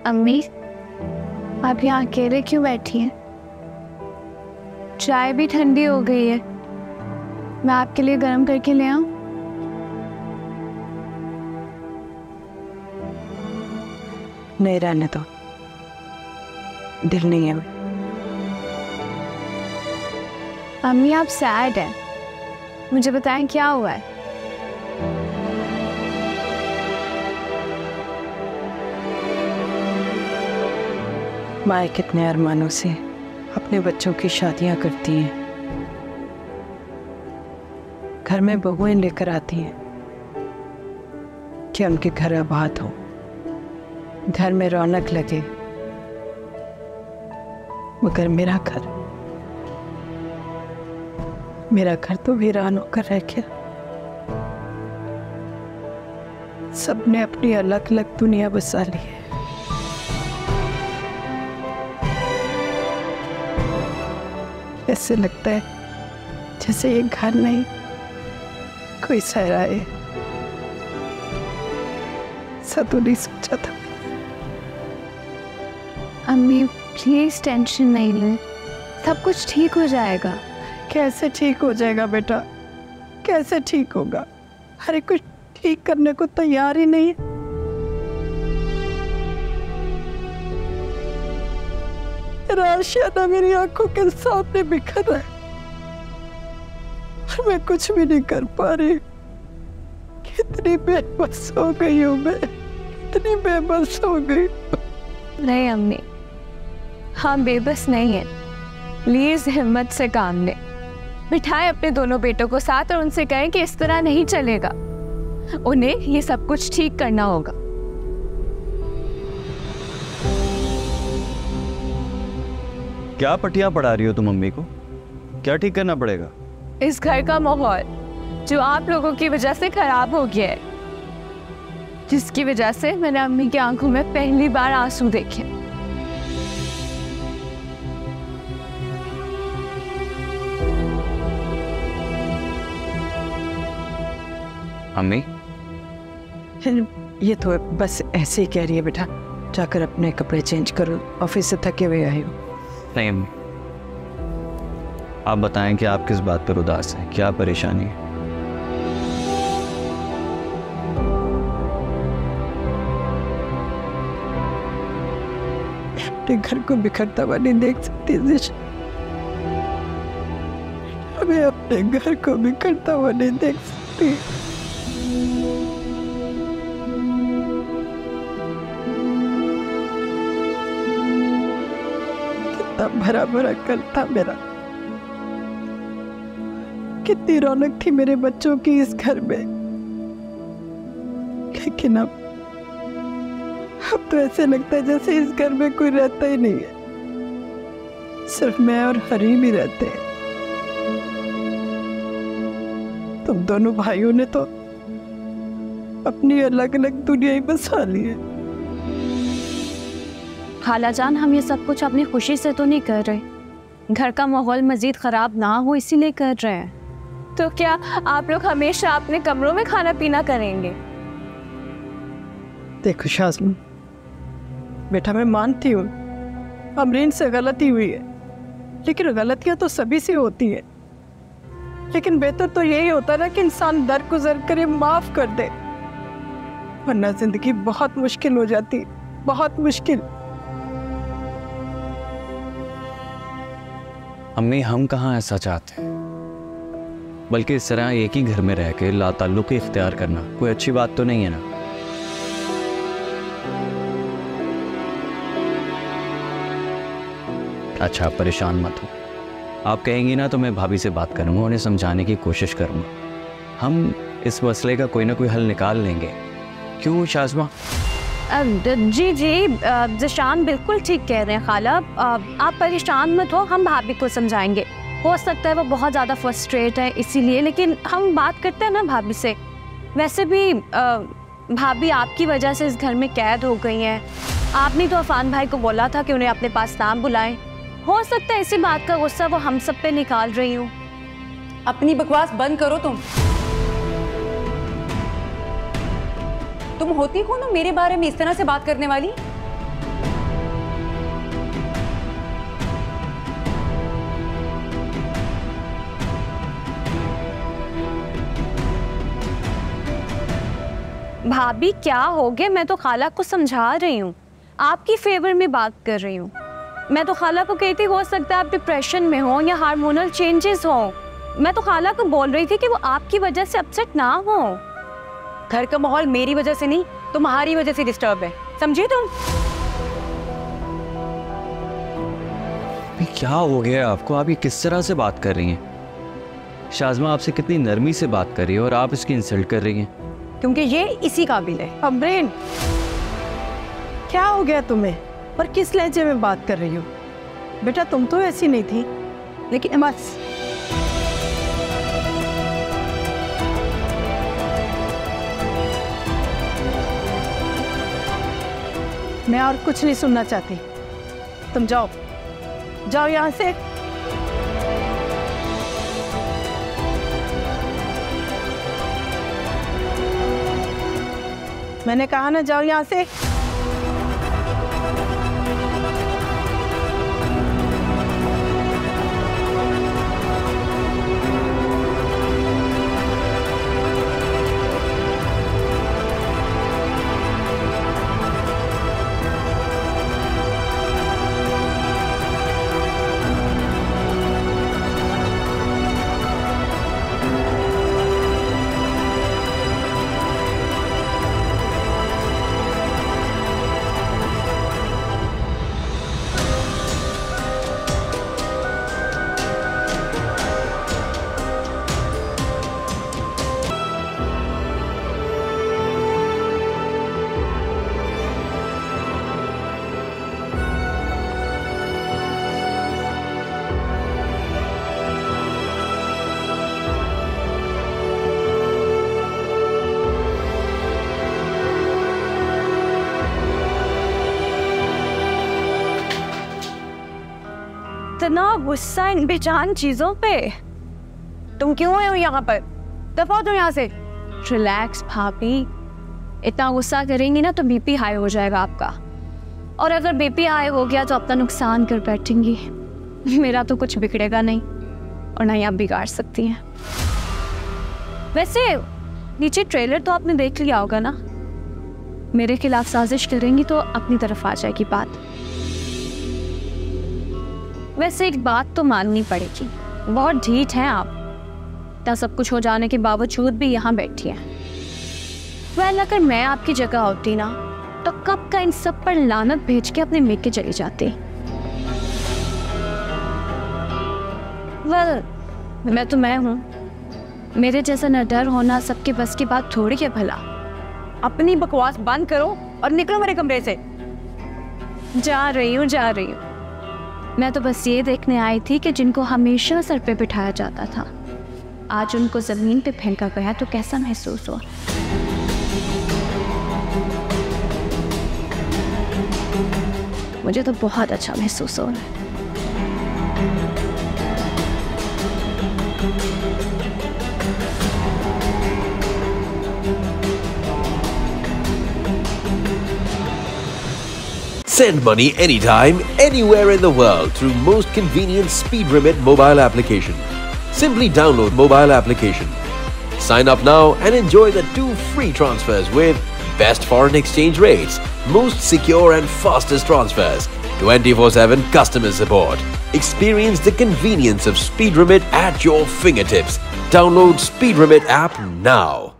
अम्मी, आप यहाँ अकेले क्यों बैठी हैं? चाय भी ठंडी हो गई है, मैं आपके लिए गर्म करके ले आऊं? नहीं, रहने दो, दिल नहीं है। अम्मी, आप सैड हैं, मुझे बताएं क्या हुआ है? माँ कितने अरमानों से अपने बच्चों की शादियां करती हैं, घर में बहुएं लेकर आती हैं कि उनके घर आबाद हो, घर में रौनक लगे। मगर मेरा घर तो वीरान होकर रह गया। सबने अपनी अलग अलग दुनिया बसा ली है। ऐसे लगता है जैसे ये घर नहीं, कोई सराय। ऐसा तो नहीं सोचा था। अम्मी प्लीज टेंशन नहीं लें, सब कुछ ठीक हो जाएगा। कैसे ठीक हो जाएगा बेटा, कैसे ठीक होगा? हर एक कुछ ठीक करने को तैयार ही नहीं है। राशियाना मेरी आंखों के सामने बिखर रहा है और मैं कुछ भी नहीं कर पा रही। कितनी बेबस हो गई हूँ मैं, कितनी बेबस हो गई। नहीं अम्मी, हम बेबस नहीं हैं। प्लीज हिम्मत से काम लें, बिठाएं अपने दोनों बेटों को साथ और उनसे कहें कि इस तरह नहीं चलेगा, उन्हें ये सब कुछ ठीक करना होगा। क्या पटिया पढ़ा रही हो तुम मम्मी को? क्या ठीक करना पड़ेगा? इस घर का माहौल जो आप लोगों की वजह से खराब हो गया है, जिसकी वजह से मैंने अम्मी की आंखों में पहली बार आंसू देखे। अम्मी, ये तो बस ऐसे ही कह रही है बेटा। जाकर अपने कपड़े चेंज करो, ऑफिस से थके हुए आए हो। नहीं अम्मी, आप बताएं कि आप किस बात पर उदास हैं, क्या परेशानी है? अपने घर को बिखरता हुआ नहीं देख सकती ज़िशा। मैं अपने घर को बिखरता हुआ नहीं देख सकती। कितना भरा भरा कल था मेरा, कितनी रौनक थी मेरे बच्चों की इस घर में। लेकिन अब तो ऐसे लगता है जैसे इस घर में कोई रहता ही नहीं है, सिर्फ मैं और हरी भी रहते हैं। तुम दोनों भाइयों ने तो अपनी अलग अलग दुनिया ही बसा ली है। खालाजान, हम ये सब कुछ अपनी खुशी से तो नहीं कर रहे, घर का माहौल मजीद खराब ना हो इसीलिए कर रहे हैं। तो क्या आप लोग हमेशा अपने कमरों में खाना पीना करेंगे? देखो शाज़मा बेटा, मैं मानती हूँ अमरीन से गलती हुई है, लेकिन गलतियाँ तो सभी से होती है। लेकिन बेहतर तो यही होता है ना कि इंसान दरगुजर करे, माफ कर दे, वरना जिंदगी बहुत मुश्किल हो जाती, बहुत मुश्किल। अम्मी, हम कहाँ ऐसा चाहते हैं, बल्कि इस तरह एक ही घर में रह के लाताल्लुक़ इख्तियार करना कोई अच्छी बात तो नहीं है ना। अच्छा, परेशान मत हो, आप कहेंगी ना तो मैं भाभी से बात करूंगा, उन्हें समझाने की कोशिश करूंगा। हम इस मसले का कोई ना कोई हल निकाल लेंगे। क्यों शाज़मा? जी ज़िशान बिल्कुल ठीक कह रहे हैं खाला, आप परेशान मत हो, हम भाभी को समझाएंगे। हो सकता है वो बहुत ज़्यादा फ्रस्ट्रेट है इसीलिए, लेकिन हम बात करते हैं ना भाभी से। वैसे भी भाभी आपकी वजह से इस घर में कैद हो गई हैं। आपने तो अफान भाई को बोला था कि उन्हें अपने पास ना बुलाएं। हो सकता है इसी बात का गुस्सा वो हम सब पे निकाल रही हूँ। अपनी बकवास बंद करो तुम होती कौन हो मेरे बारे में इस तरह से बात करने वाली? भाभी क्या हो गया? मैं तो खाला को समझा रही हूँ, आपकी फेवर में बात कर रही हूँ। मैं तो खाला को कहती हो सकता है आप डिप्रेशन में हो या हार्मोनल चेंजेस हो। मैं तो खाला को बोल रही थी कि वो आपकी वजह से अपसेट ना हो। घर का माहौल मेरी वजह से नहीं, तुम्हारी वजह से डिस्टर्ब है, समझी तुम? क्या हो गया आपको? आप ये किस तरह से बात कर रही हैं? शाज़मा आपसे कितनी नरमी से बात कर रही है और आप इसकी इंसल्ट कर रही हैं। क्योंकि ये इसी काबिल है। अमरीन, क्या हो गया तुम्हें और किस लहजे में बात कर रही हो? बेटा तुम तो ऐसी नहीं थी। लेकिन बस मैं और कुछ नहीं सुनना चाहती। तुम जाओ, जाओ यहाँ से। मैंने कहा ना, जाओ यहाँ से। इतना गुस्सा इन बेजान चीजों पे। तुम क्यों आए हो यहाँ पर? दफा दो यहाँ से। रिलैक्स भाभी, इतना गुस्सा करेंगी ना तो बीपी हाई हो जाएगा आपका, और अगर बीपी हाई हो गया तो अपना नुकसान कर बैठेंगी। मेरा तो कुछ बिगड़ेगा नहीं और ना ही आप बिगाड़ सकती हैं। वैसे नीचे ट्रेलर तो आपने देख लिया होगा ना? मेरे खिलाफ साजिश करेंगी तो अपनी तरफ आ जाएगी बात। वैसे एक बात तो माननी पड़ेगी, बहुत ढीठ हैं आप। इतना सब कुछ हो जाने के बावजूद भी यहाँ बैठी हैं। वेल, अगर मैं आपकी जगह होती ना तो कब का इन सब पर लानत भेज के अपने मेके चली जाती। वेल, मैं तो मैं हूँ, मेरे जैसा निडर होना सबके बस की बात थोड़ी है भला। अपनी बकवास बंद करो और निकलो मेरे कमरे से। जा रही हूँ। मैं तो बस ये देखने आई थी कि जिनको हमेशा सर पे बिठाया जाता था, आज उनको जमीन पे फेंका गया तो कैसा महसूस हो। मुझे तो बहुत अच्छा महसूस हो रहा है। Send money anytime, anywhere in the world through most convenient SpeedRemit mobile application. Simply download mobile application. Sign up now and enjoy the 2 free transfers with best foreign exchange rates, most secure and fastest transfers, 24/7 customer support. Experience the convenience of SpeedRemit at your fingertips. Download SpeedRemit app now.